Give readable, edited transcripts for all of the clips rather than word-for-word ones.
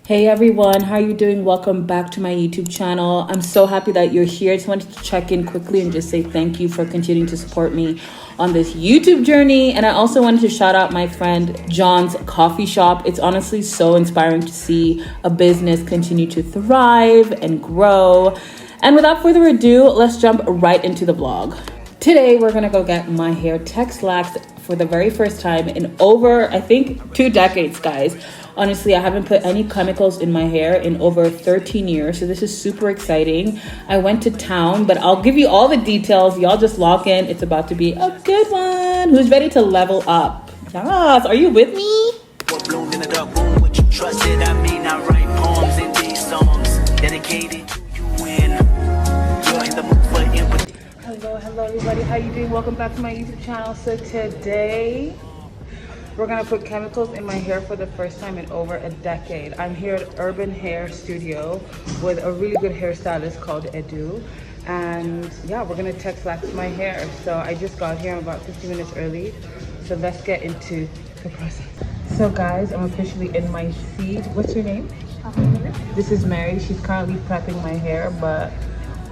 Hey everyone, how are you doing? Welcome back to my YouTube channel. I'm so happy that you're here. I just wanted to check in quickly and just say thank you for continuing to support me on this YouTube journey. And I also wanted to shout out my friend John's coffee shop. It's honestly so inspiring to see a business continue to thrive and grow. And without further ado, let's jump right into the vlog. Today, we're gonna go get my hair Texlaxed for the very first time in over, I think, 2 decades, guys. Honestly, I haven't put any chemicals in my hair in over 13 years, so this is super exciting. I went to town, but I'll give you all the details. Y'all just lock in. It's about to be a good one. Who's ready to level up? Yes, are you with me? What bloomed in the dark room, what you trusted, I mean, I write poems in these songs dedicated to you when you're in the mood for empathy. Hello everybody, how you doing? Welcome back to my YouTube channel. So today we're gonna put chemicals in my hair for the first time in over a decade. I'm here at Urban Hair Studio with a really good hairstylist called Edu, and yeah, we're gonna Texlax my hair. So I just got here, I'm about 15 minutes early, so let's get into the process. So guys, I'm officially in my seat. What's your name? This is Mary. She's currently prepping my hair, but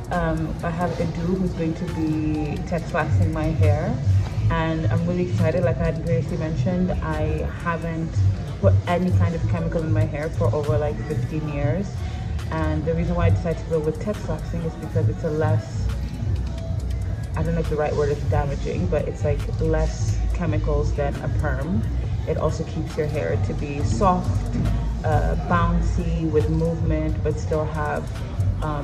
I have Edu who's going to be Texlaxing my hair, and I'm really excited. Like I had previously mentioned, I haven't put any kind of chemical in my hair for over like 15 years, and the reason why I decided to go with Texlaxing is because it's a less, I don't know if the right word is damaging, but it's like less chemicals than a perm. It also keeps your hair to be soft, bouncy with movement, but still have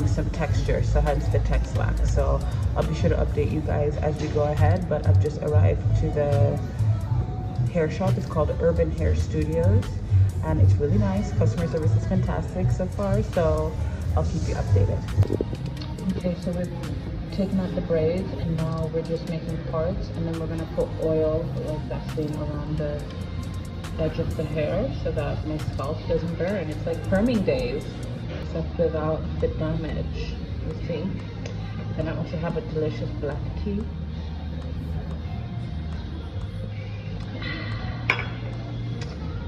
some texture, so hence the Texlax. So I'll be sure to update you guys as we go ahead, but I've just arrived to the hair shop. It's called Urban Hair Studios, and it's really nice. Customer service is fantastic so far, so I'll keep you updated. Okay, so we're taking out the braids, and now we're just making parts, and then we're gonna put oil, like Vaseline, around the edge of the hair so that my scalp doesn't burn. It's like perming days, except without the damage, you see. And I also have a delicious black tea.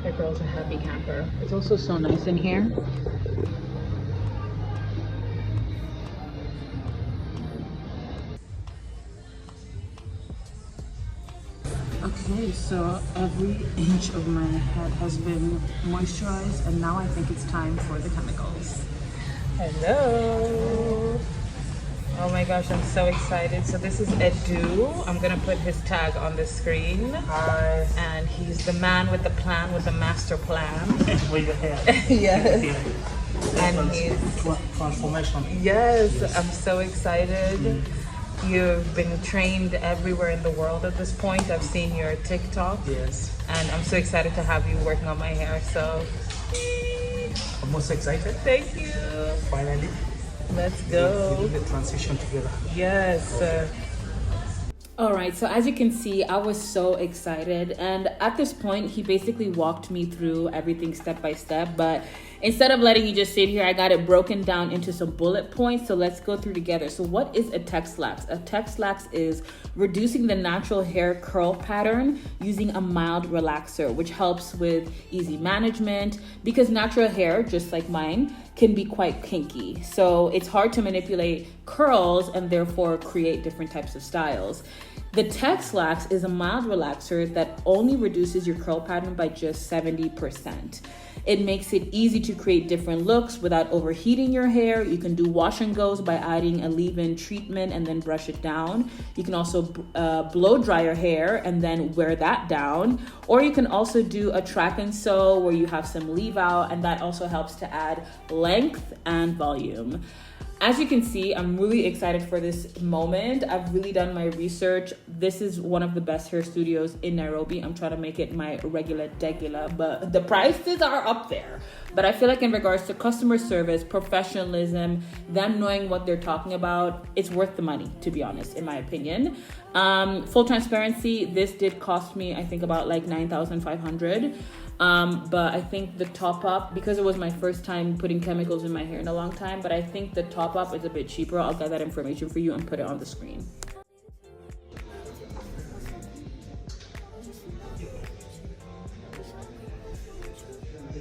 That girl's a happy camper. It's also so nice in here. Okay, so every inch of my head has been moisturized, and now I think it's time for the chemicals. Hello! Oh my gosh, I'm so excited. So this is Edu. I'm gonna put his tag on the screen. Hi. And he's the man with the plan, with the master plan. With your hair. Yes. And he's transformation. Yes, I'm so excited. You've been trained everywhere in the world at this point. I've seen your TikTok. Yes. And I'm so excited to have you working on my hair. So I'm most excited. thank you. Finally. Let's go. We do the transition together. Yes. All right, so as you can see, I was so excited, and at this point he basically walked me through everything step by step, but instead of letting you just sit here, I got it broken down into some bullet points. So let's go through together. So what is a Texlax? A Texlax is reducing the natural hair curl pattern using a mild relaxer, which helps with easy management, because natural hair, just like mine, can be quite kinky. So it's hard to manipulate curls and therefore create different types of styles. The Texlax is a mild relaxer that only reduces your curl pattern by just 70%. It makes it easy to create different looks without overheating your hair. You can do wash and goes by adding a leave-in treatment and then brush it down. You can also blow dry your hair and then wear that down. Or you can also do a track and sew where you have some leave out, and that also helps to add length and volume. As you can see, I'm really excited for this moment. I've really done my research. This is one of the best hair studios in Nairobi. I'm trying to make it my regular, but the prices are up there. But I feel like in regards to customer service, professionalism, them knowing what they're talking about, it's worth the money, to be honest, in my opinion. Full transparency, this did cost me, I think, about like $9,500. But I think the top up, because it was my first time putting chemicals in my hair in a long time, but I think the top up is a bit cheaper. I'll get that information for you and put it on the screen.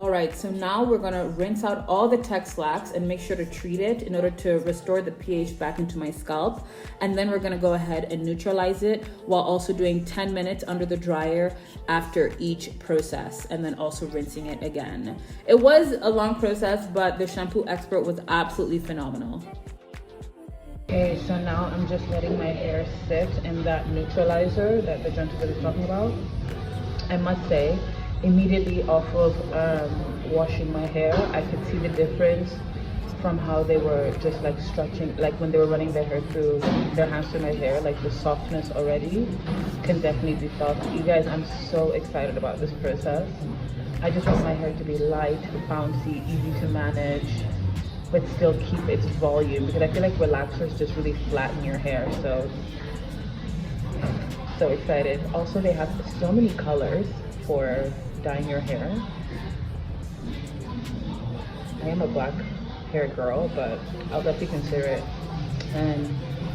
All Alright, so now we're gonna rinse out all the Texlax and make sure to treat it in order to restore the pH back into my scalp. And then we're gonna go ahead and neutralize it while also doing 10 minutes under the dryer after each process, and then also rinsing it again. It was a long process, but the shampoo expert was absolutely phenomenal. Okay, so now I'm just letting my hair sit in that neutralizer that the gentleman was talking about. I must say, immediately off of washing my hair, I could see the difference from how they were just like stretching, like when they were running their hair through their hands through my hair, like the softness already can definitely be felt. You guys, I'm so excited about this process. I just want my hair to be light, bouncy, easy to manage, but still keep its volume, because I feel like relaxers just really flatten your hair. So excited. Also, they have so many colors for dyeing your hair. I am a black hair girl, but I'll definitely consider it. And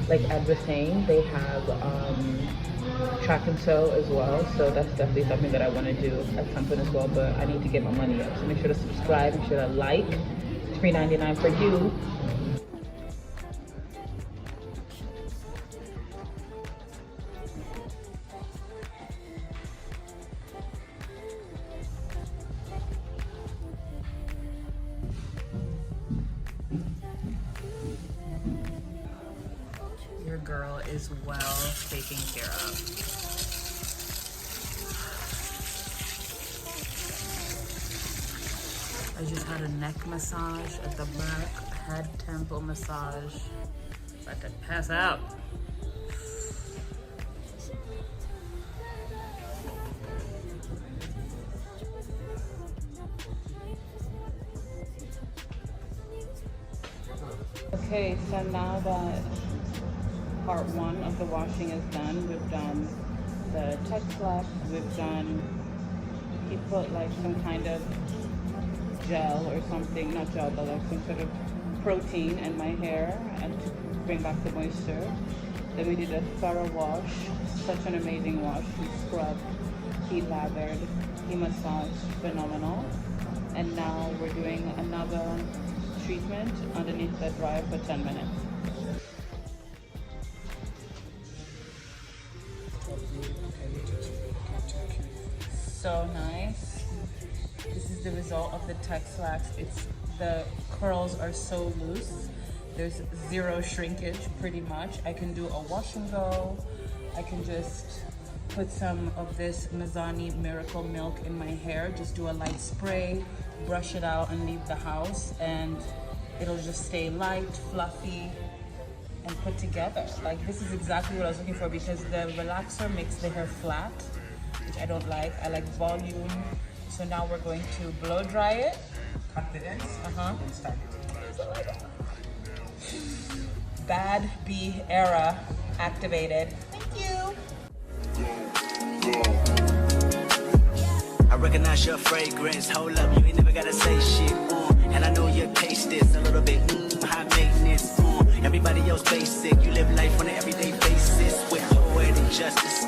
like Ed was saying, they have track and sew as well, so that's definitely something that I want to do at some point as well, but I need to get my money up. So make sure to subscribe, make sure to like. It's $3.99 for you. Your girl is well taken care of. I just had a neck massage at the back, head temple massage. About to pass out. Okay, so now that part one of the washing is done, we've done the Texlax, we've done, he put like some kind of gel or something, not gel, but like some sort of protein in my hair and to bring back the moisture. Then we did a thorough wash, such an amazing wash. He scrubbed, he lathered, he massaged, phenomenal. And now we're doing another treatment underneath the dryer for 10 minutes. So nice. This is the result of the Texlax. The curls are so loose. There's zero shrinkage pretty much. I can do a wash and go. I can just put some of this Mizani Miracle Milk in my hair, just do a light spray, brush it out and leave the house, and it'll just stay light, fluffy, and put together. Like, this is exactly what I was looking for, because the relaxer makes the hair flat, which I don't like. I like volume. So now we're going to blow dry it. Cut the ends and style it. Bad B era activated. Thank you. I recognize your fragrance. Hold up, you ain't never gotta say shit. And I know your taste is a little bit high maintenance. Everybody else basic. You live life on an everyday basis with poetic justice.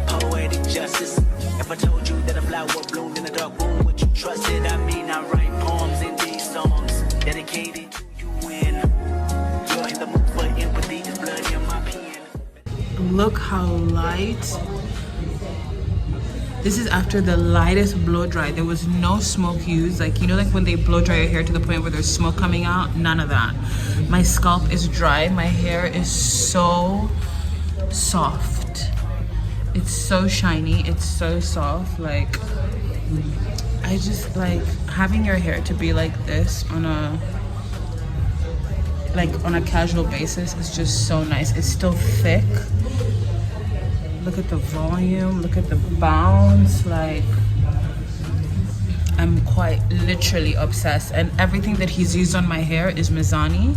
Poetic justice. If I told you that a flower bloomed in a dark room, would you trust it? I mean, I write poems in these songs dedicated to you when you're in the mood for empathy. There's blood in my pen. Look how light. This is after the lightest blow dry. There was no smoke used. Like, you know, like when they blow dry your hair to the point where there's smoke coming out? None of that. My scalp is dry. My hair is so soft. It's so shiny. It's so soft. Like, I just like having your hair to be like this on a casual basis is just so nice. It's still thick. Look at the volume, look at the bounce. Like, I'm quite literally obsessed, and everything that he's used on my hair is Mizani.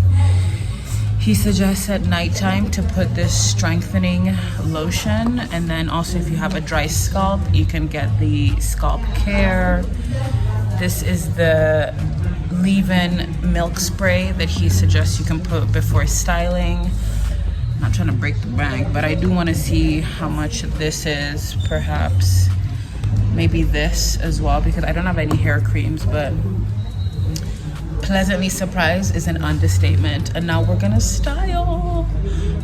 He suggests at nighttime to put this strengthening lotion, and then also if you have a dry scalp, you can get the scalp care. This is the leave-in milk spray that he suggests you can put before styling. I'm not trying to break the bank, but I do want to see how much this is. Perhaps maybe this as well because I don't have any hair creams, but pleasantly surprised is an understatement. And now we're gonna style.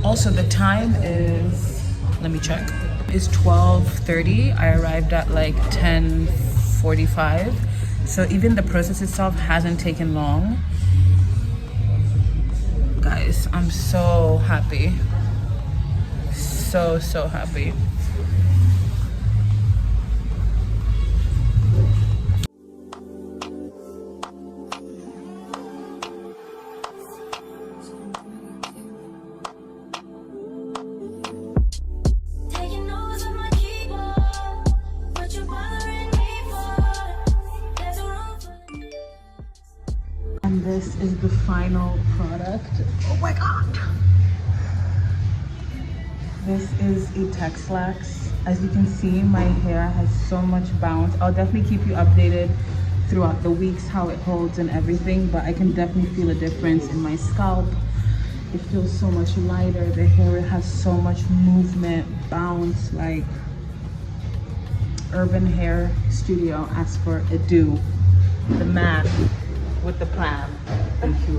Also, the time is, let me check, it's 12:30. I arrived at like 10:45. So even the process itself hasn't taken long. Guys, I'm so happy. So happy. And this is the final product. Oh my god! This is a Texlax. As you can see, my hair has so much bounce. I'll definitely keep you updated throughout the weeks how it holds and everything, but I can definitely feel a difference in my scalp. It feels so much lighter. The hair has so much movement, bounce, like Urban Hair Studio asked for a do. The man with the plan. Thank you.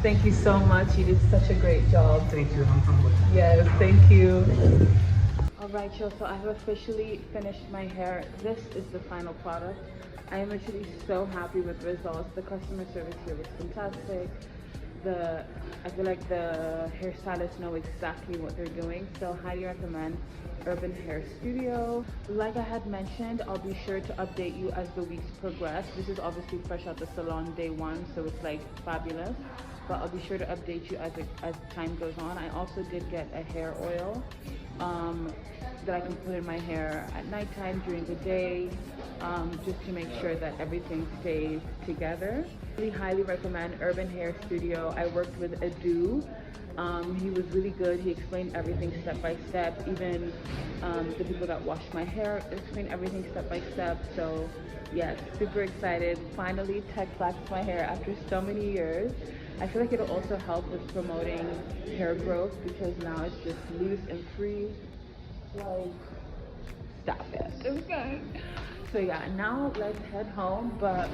Thank you so much. You did such a great job. Thank you. I'm humbled. Yes, thank you. All right, y'all. So I have officially finished my hair. This is the final product. I am actually so happy with the results. The customer service here was fantastic. I feel like the hairstylists know exactly what they're doing. So highly recommend Urban Hair Studio. Like I had mentioned, I'll be sure to update you as the weeks progress. This is obviously fresh out the salon day one, so it's like fabulous. But I'll be sure to update you as time goes on. I also did get a hair oil that I can put in my hair at nighttime, during the day, just to make sure that everything stays together. Really highly recommend Urban Hair Studio. I worked with Adu. He was really good. He explained everything step by step. Even the people that washed my hair explained everything step by step. So yes, super excited. Finally Texlaxed my hair after so many years. I feel like it'll also help with promoting hair growth because now it's just loose and free. Like, stop it. Okay. So yeah, now let's head home. But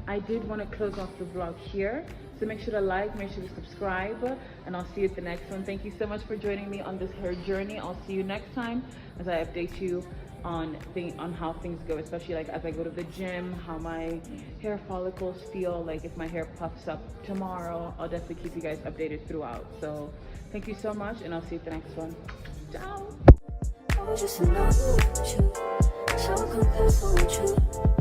I did want to close off the vlog here. So make sure to like, make sure to subscribe, and I'll see you at the next one. Thank you so much for joining me on this hair journey. I'll see you next time as I update you on how things go, especially like as I go to the gym, how my hair follicles feel, like if my hair puffs up tomorrow. I'll definitely keep you guys updated throughout. So thank you so much, and I'll see you at the next one. Ciao.